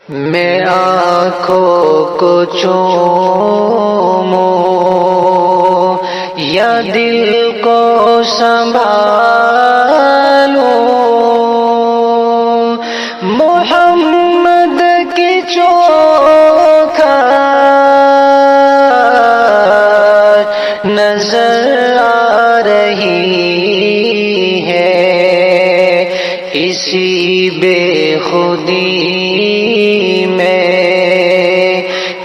میں آنکھوں کو چوموں یا دل کو سنبھالوں، محمد کی چوکھٹ نظر آ رہی ہے، اسی بے خودی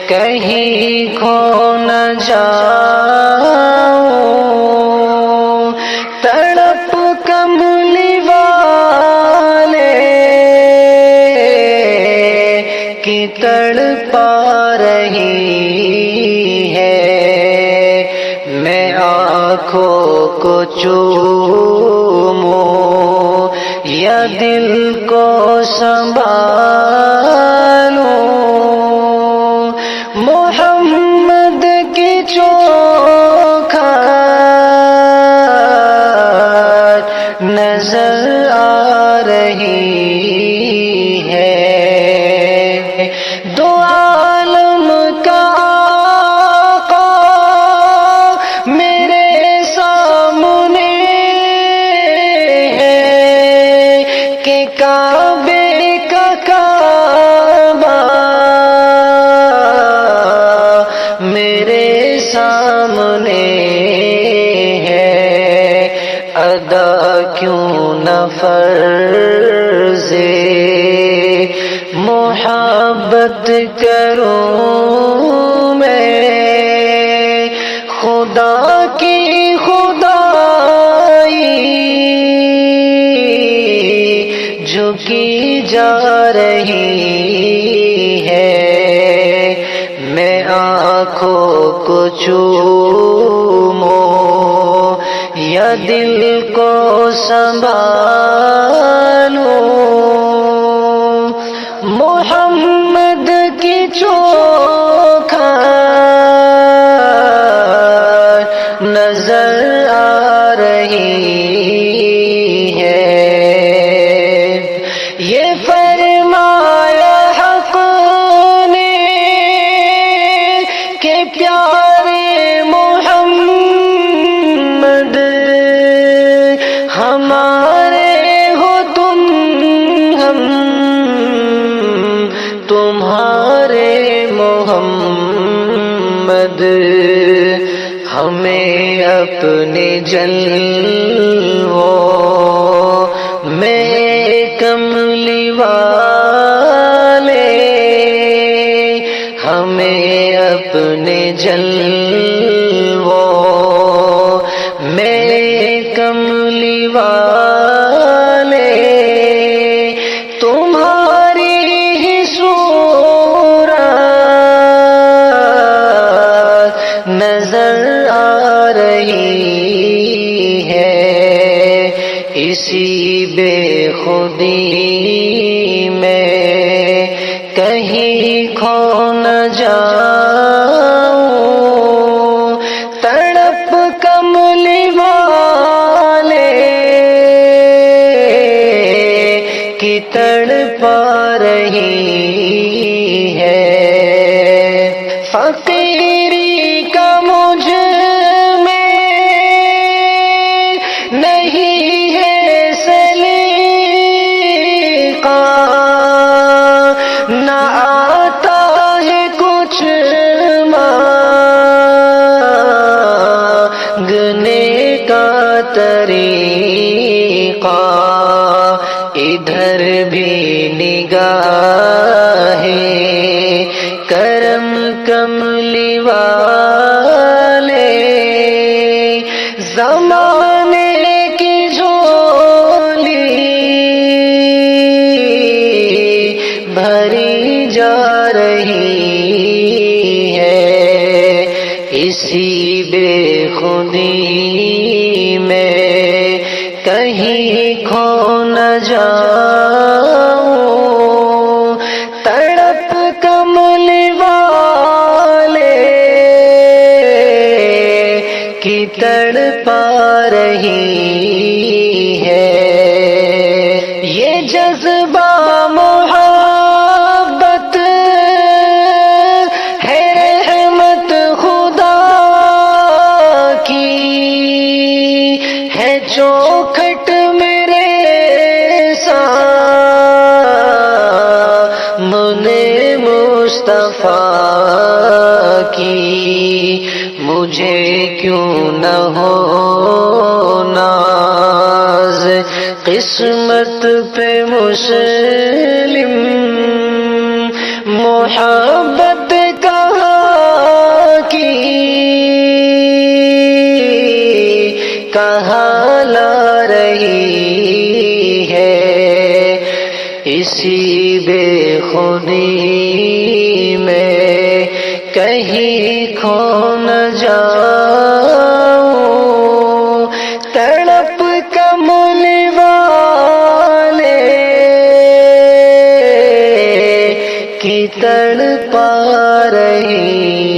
کہیں کھو نہ جاؤں، تڑپ کملی والے کی تڑپا رہی ہے، میں آنکھوں کو چوموں یا دل کو سنبھالوں، محمد کی چوکھٹ نظر آ رہی ہے، دو عالم کا آقا میرے سامنے ہے کہ کعبے کا کعبہ میرے سامنے ہے، ادا کیوں نہ فرض محبت کروں میں، خدا کی خدائی جو کی جا رہی ہے، میں آنکھوں کو چوموں یا دل کو سنبھالوں، محمد کی چوکھٹ نظر آ رہی ہے، یہ فرمایا حق نے کہ پیارے محمد ہمارے ہو تم، ہم تمہارے محمد، ہمیں اپنے جلووں میں کملی والے، ہمیں اپنے جلووں میں کملی والے، تمہاری ہی صورت نظر آ رہی ہے، اسی بے خودی میں کہیں کھو نہ جاؤں، تڑپ کملی والے کی تڑپا رہی ہے، فقیری کا مجھ میں نہیں ہے سلیقہ، نہ آتا ہے کچھ مانگنے کا طریقہ، ادھر بھی نگاہیں کرم کملی والے، زمانے کی جھولی بھری جا رہی ہے، اسی بے خودی میں کہیں کھو نہ جاؤں، تڑپ کملی والے کی تڑپا رہی ہے، یہ جذبہ محبت مصطفیٰ کی مجھے کیوں نہ ہو ناز، قسمت پہ مسلم محبت کہاں کی کہاں لا رہی ہے، اسی بے خودی میں کہیں کھو نہ جاؤں، تڑپ کمل والے کی تڑپا رہی